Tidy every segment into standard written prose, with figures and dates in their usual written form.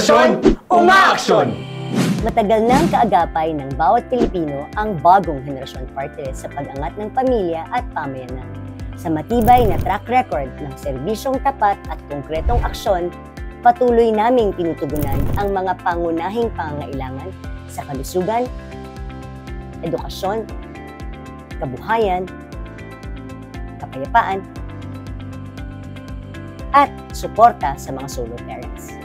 henerasyon, umaaksyon! Matagal nang kaagapay ng bawat Pilipino ang bagong henerasyon party list sa pag-angat ng pamilya at pamayanan. Sa matibay na track record ng serbisyong tapat at konkretong aksyon, patuloy naming tinutugunan ang mga pangunahing pangangailangan sa kalusugan, edukasyon, kabuhayan, kapayapaan, at suporta sa mga solo parents.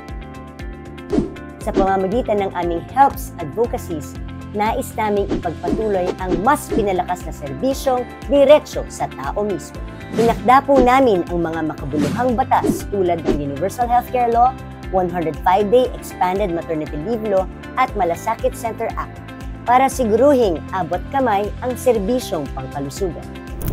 Sa pamamagitan ng aming helps advocacies, nais naming ipagpatuloy ang mas pinalakas na serbisyong diretso sa tao mismo. Tinakda po namin ang mga makabuluhang batas tulad ng Universal Healthcare Law, 105-Day Expanded Maternity Leave Law at Malasakit Center Act para siguruhing abot kamay ang serbisyong pangkalusugan.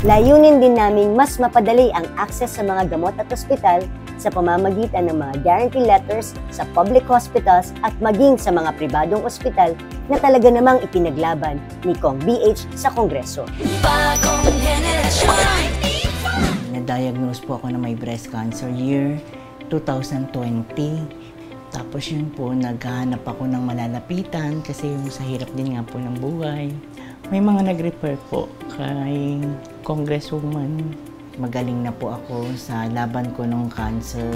Layunin din naming mas mapadali ang access sa mga gamot at ospital sa pamamagitan ng mga guarantee letters sa public hospitals at maging sa mga pribadong ospital na talaga namang ipinaglaban ni Kong BH sa Kongreso. Na-diagnose po ako na may breast cancer year 2020. Tapos yun po, naghahanap ako ng malalapitan kasi yung sa hirap din nga po ng buhay. May mga nag-refer po kay Congresswoman. Magaling na po ako sa laban ko ng cancer.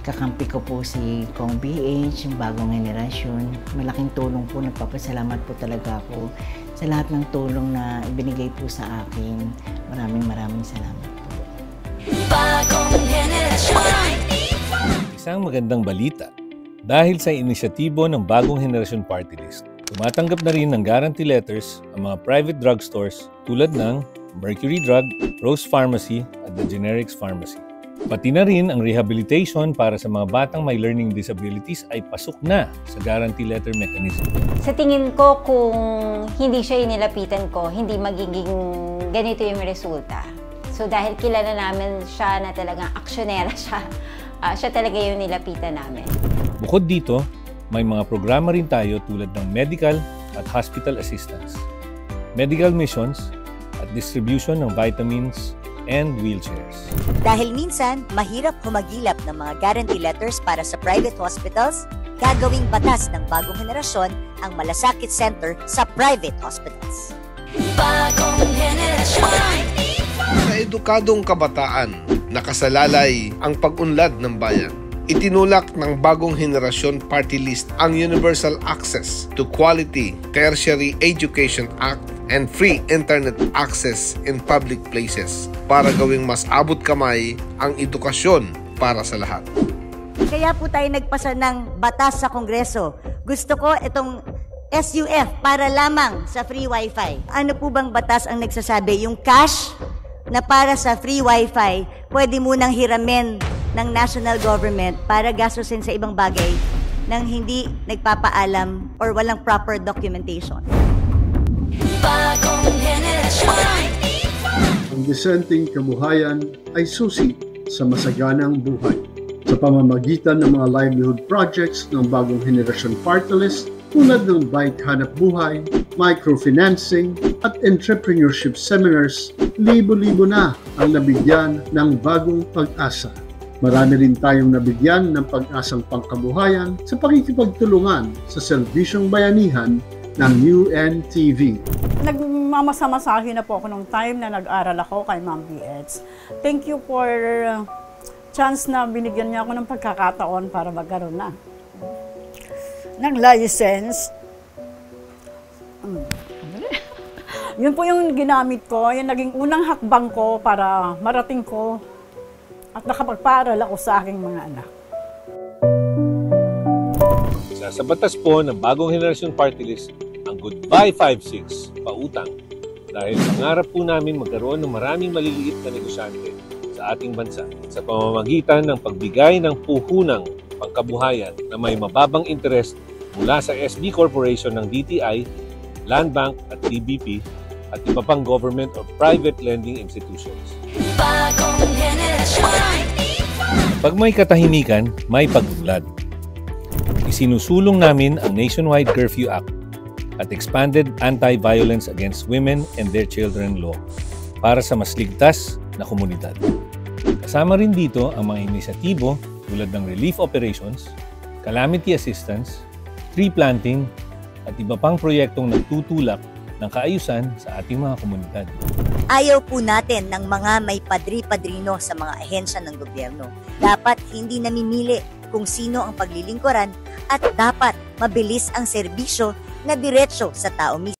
Kakampi ko po si Kong BH, yung bagong henerasyon. Malaking tulong po, nagpapasalamat po talaga ako sa lahat ng tulong na ibinigay po sa akin. Maraming salamat po. Bagong henerasyon. Isang magandang balita. Dahil sa inisyatibo ng Bagong Henerasyon Party List, tumatanggap na rin ng guarantee letters ang mga private drugstores tulad ng Mercury Drug, Rose Pharmacy at The Generics Pharmacy. Pati na rin ang rehabilitation para sa mga batang may learning disabilities ay pasok na sa guarantee letter mechanism. Sa tingin ko, kung hindi siya inilapitan ko, hindi magiging ganito yung resulta. So dahil kilala namin siya na talagang aksyonera siya, siya talaga yung nilapitan namin. Bukod dito, may mga programa rin tayo tulad ng medical at hospital assistance, medical missions, at distribution ng vitamins and wheelchairs. Dahil minsan, mahirap humagilap ng mga guarantee letters para sa private hospitals, gagawing batas ng bagong henerasyon ang Malasakit Center sa private hospitals. Bagong henerasyon. Sa edukadong kabataan, nakasalalay ang pag-unlad ng bayan. Itinulak ng Bagong Henerasyon Party List ang Universal Access to Quality Tertiary Education Act and Free Internet Access in Public Places para gawing mas abot kamay ang edukasyon para sa lahat. Kaya po tayo nagpasa ng batas sa Kongreso. Gusto ko itong SUF para lamang sa free wifi. Ano po bang batas ang nagsasabi? Yung cash na para sa free wifi, pwede munang hiramin ng national government para gastusin sa ibang bagay nang hindi nagpapaalam or walang proper documentation. Bagong henerasyon. Ang disenteng kabuhayan ay susi sa masaganang buhay. Sa pamamagitan ng mga livelihood projects ng Bagong Henerasyon Party List tulad ng Bike Hanap Buhay, microfinancing at entrepreneurship seminars, libo-libo na ang nabigyan ng bagong pag-asa. Marami rin tayong nabigyan ng pag-asang pangkabuhayan sa pakikipagtulungan sa serbisyong bayanihan ng UNTV. Nagmamasamasahe na po ako nung time na nag-aral ako kay Ma'am BH. Thank you for chance na binigyan niya ako ng pagkakataon para magkaroon na ng license. Yun po yung ginamit ko, yung naging unang hakbang ko para marating ko at nakapagparal ako sa aking mga anak. Sa batas po ng Bagong Henerasyon Party List ang Goodbye 5-6 pautang dahil pangarap po namin magkaroon ng maraming maliliit na negosyante sa ating bansa sa pamamagitan ng pagbigay ng puhunang pangkabuhayan na may mababang interest mula sa SB Corporation ng DTI, Land Bank at TBP at iba pang government or private lending institutions. Bagong henerasyon. Pag may katahimikan, may pag-unlad. Isinusulong namin ang Nationwide Curfew Act at Expanded Anti-Violence Against Women and Their Children Law para sa mas ligtas na komunidad. Kasama rin dito ang mga inisyatibo tulad ng relief operations, calamity assistance, tree planting, at iba pang proyektong nagtutulak ng kaayusan sa ating mga komunidad. Ayaw po natin ng mga may padri-padrino sa mga ahensya ng gobyerno. Dapat hindi namimili kung sino ang paglilingkuran at dapat mabilis ang serbisyo na diretso sa tao mismo.